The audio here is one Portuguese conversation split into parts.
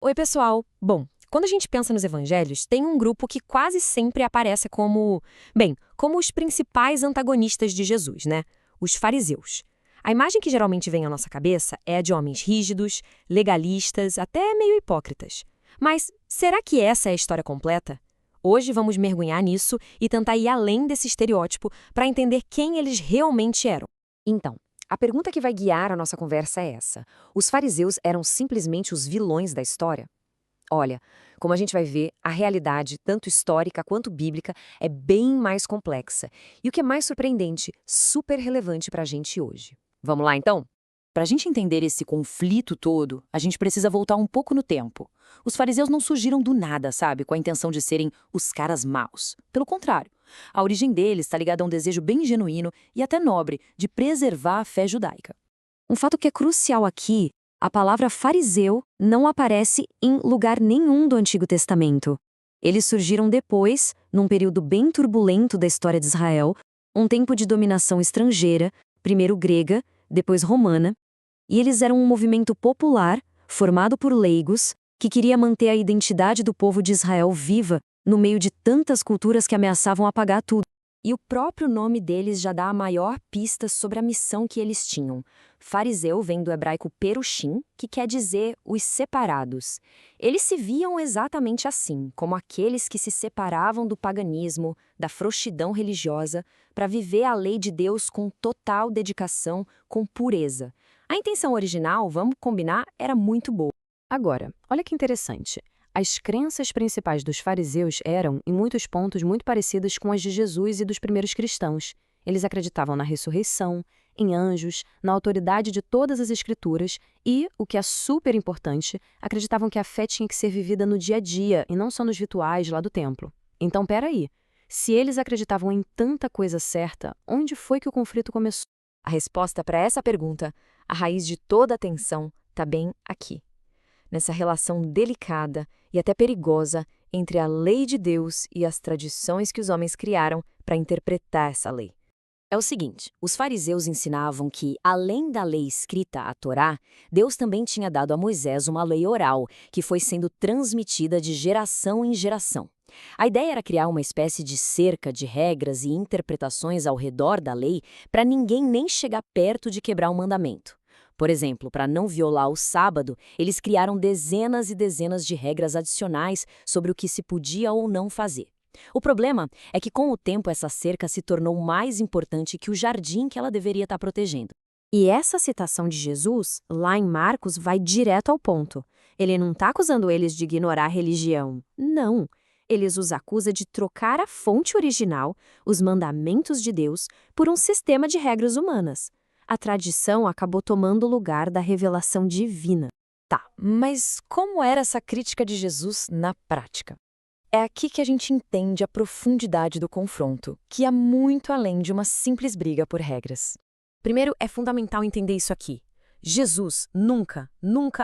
Oi, pessoal! Bom, quando a gente pensa nos evangelhos, tem um grupo que quase sempre aparece como os principais antagonistas de Jesus, né? Os fariseus. A imagem que geralmente vem à nossa cabeça é a de homens rígidos, legalistas, até meio hipócritas. Mas será que essa é a história completa? Hoje vamos mergulhar nisso e tentar ir além desse estereótipo para entender quem eles realmente eram. Então, a pergunta que vai guiar a nossa conversa é essa: os fariseus eram simplesmente os vilões da história? Olha, como a gente vai ver, a realidade, tanto histórica quanto bíblica, é bem mais complexa. E o que é mais surpreendente, super relevante para a gente hoje. Vamos lá, então? Para a gente entender esse conflito todo, a gente precisa voltar um pouco no tempo. Os fariseus não surgiram do nada, sabe, com a intenção de serem os caras maus. Pelo contrário, a origem deles está ligada a um desejo bem genuíno e até nobre de preservar a fé judaica. Um fato que é crucial aqui, a palavra fariseu não aparece em lugar nenhum do Antigo Testamento. Eles surgiram depois, num período bem turbulento da história de Israel, um tempo de dominação estrangeira, primeiro grega, depois romana, e eles eram um movimento popular, formado por leigos, que queria manter a identidade do povo de Israel viva no meio de tantas culturas que ameaçavam apagar tudo. E o próprio nome deles já dá a maior pista sobre a missão que eles tinham. Fariseu vem do hebraico perushim, que quer dizer os separados. Eles se viam exatamente assim, como aqueles que se separavam do paganismo, da frouxidão religiosa, para viver a lei de Deus com total dedicação, com pureza. A intenção original, vamos combinar, era muito boa. Agora, olha que interessante. As crenças principais dos fariseus eram, em muitos pontos, muito parecidas com as de Jesus e dos primeiros cristãos. Eles acreditavam na ressurreição, em anjos, na autoridade de todas as escrituras e, o que é super importante, acreditavam que a fé tinha que ser vivida no dia a dia e não só nos rituais lá do templo. Então, peraí. Se eles acreditavam em tanta coisa certa, onde foi que o conflito começou? A resposta para essa pergunta, a raiz de toda a tensão, está bem aqui. Nessa relação delicada e até perigosa entre a lei de Deus e as tradições que os homens criaram para interpretar essa lei. É o seguinte, os fariseus ensinavam que, além da lei escrita, a Torá, Deus também tinha dado a Moisés uma lei oral, que foi sendo transmitida de geração em geração. A ideia era criar uma espécie de cerca de regras e interpretações ao redor da lei para ninguém nem chegar perto de quebrar o mandamento. Por exemplo, para não violar o sábado, eles criaram dezenas e dezenas de regras adicionais sobre o que se podia ou não fazer. O problema é que, com o tempo, essa cerca se tornou mais importante que o jardim que ela deveria estar protegendo. E essa citação de Jesus, lá em Marcos, vai direto ao ponto. Ele não está acusando eles de ignorar a religião. Não. Ele os acusa de trocar a fonte original, os mandamentos de Deus, por um sistema de regras humanas. A tradição acabou tomando o lugar da revelação divina. Tá, mas como era essa crítica de Jesus na prática? É aqui que a gente entende a profundidade do confronto, que é muito além de uma simples briga por regras. Primeiro, é fundamental entender isso aqui. Jesus nunca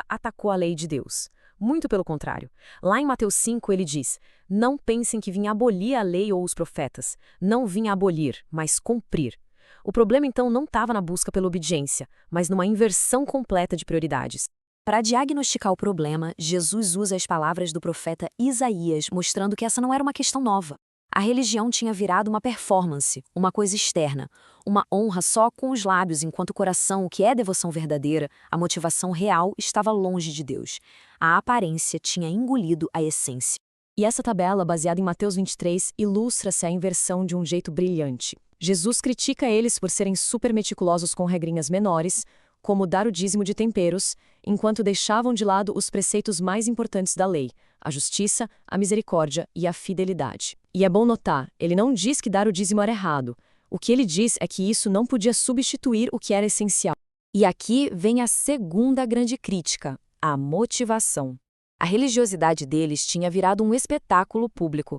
atacou a lei de Deus. Muito pelo contrário. Lá em Mateus 5 ele diz: "Não pensem que vim abolir a lei ou os profetas. Não vim abolir, mas cumprir." O problema, então, não estava na busca pela obediência, mas numa inversão completa de prioridades. Para diagnosticar o problema, Jesus usa as palavras do profeta Isaías, mostrando que essa não era uma questão nova. A religião tinha virado uma performance, uma coisa externa, uma honra só com os lábios, enquanto o coração, o que é devoção verdadeira, a motivação real, estava longe de Deus. A aparência tinha engolido a essência. E essa tabela, baseada em Mateus 23, ilustra-se a inversão de um jeito brilhante. Jesus critica eles por serem super meticulosos com regrinhas menores, como dar o dízimo de temperos, enquanto deixavam de lado os preceitos mais importantes da lei, a justiça, a misericórdia e a fidelidade. E é bom notar, ele não diz que dar o dízimo era errado. O que ele diz é que isso não podia substituir o que era essencial. E aqui vem a segunda grande crítica, a motivação. A religiosidade deles tinha virado um espetáculo público.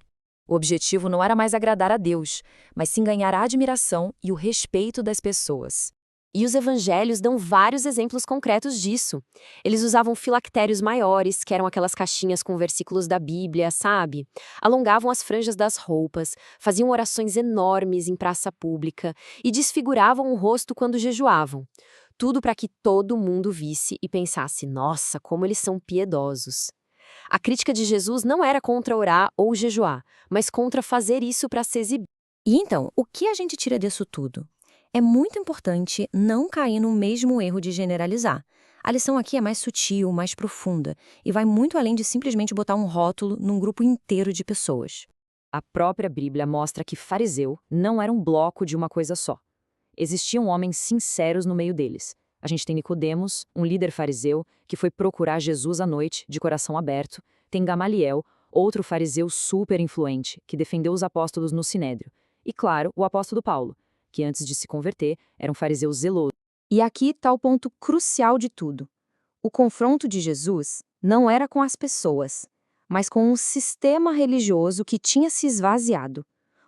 O objetivo não era mais agradar a Deus, mas sim ganhar a admiração e o respeito das pessoas. E os evangelhos dão vários exemplos concretos disso. Eles usavam filactérios maiores, que eram aquelas caixinhas com versículos da Bíblia, sabe? Alongavam as franjas das roupas, faziam orações enormes em praça pública e desfiguravam o rosto quando jejuavam. Tudo para que todo mundo visse e pensasse: nossa, como eles são piedosos. A crítica de Jesus não era contra orar ou jejuar, mas contra fazer isso para se exibir. E então, o que a gente tira disso tudo? É muito importante não cair no mesmo erro de generalizar. A lição aqui é mais sutil, mais profunda, e vai muito além de simplesmente botar um rótulo num grupo inteiro de pessoas. A própria Bíblia mostra que fariseu não era um bloco de uma coisa só. Existiam homens sinceros no meio deles. A gente tem Nicodemos, um líder fariseu, que foi procurar Jesus à noite, de coração aberto. Tem Gamaliel, outro fariseu super influente, que defendeu os apóstolos no Sinédrio. E, claro, o apóstolo Paulo, que antes de se converter, era um fariseu zeloso. E aqui está o ponto crucial de tudo. O confronto de Jesus não era com as pessoas, mas com um sistema religioso que tinha se esvaziado.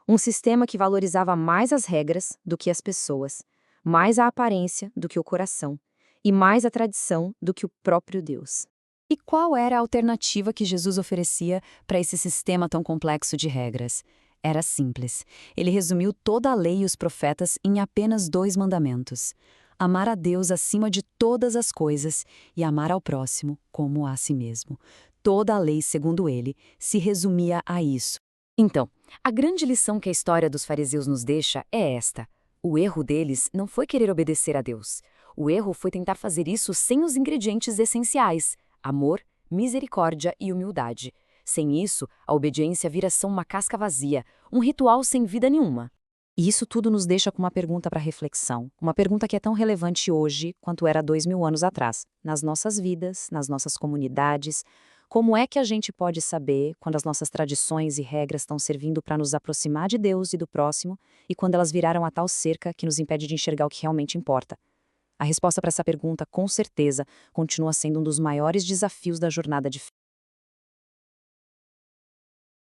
Um sistema que valorizava mais as regras do que as pessoas, mais a aparência do que o coração, e mais a tradição do que o próprio Deus. E qual era a alternativa que Jesus oferecia para esse sistema tão complexo de regras? Era simples. Ele resumiu toda a lei e os profetas em apenas 2 mandamentos: amar a Deus acima de todas as coisas e amar ao próximo como a si mesmo. Toda a lei, segundo ele, se resumia a isso. Então, a grande lição que a história dos fariseus nos deixa é esta: o erro deles não foi querer obedecer a Deus. O erro foi tentar fazer isso sem os ingredientes essenciais: amor, misericórdia e humildade. Sem isso, a obediência vira só uma casca vazia, um ritual sem vida nenhuma. E isso tudo nos deixa com uma pergunta para reflexão. Uma pergunta que é tão relevante hoje quanto era 2000 anos atrás. Nas nossas vidas, nas nossas comunidades, como é que a gente pode saber quando as nossas tradições e regras estão servindo para nos aproximar de Deus e do próximo e quando elas viraram a tal cerca que nos impede de enxergar o que realmente importa? A resposta para essa pergunta, com certeza, continua sendo um dos maiores desafios da jornada de fé.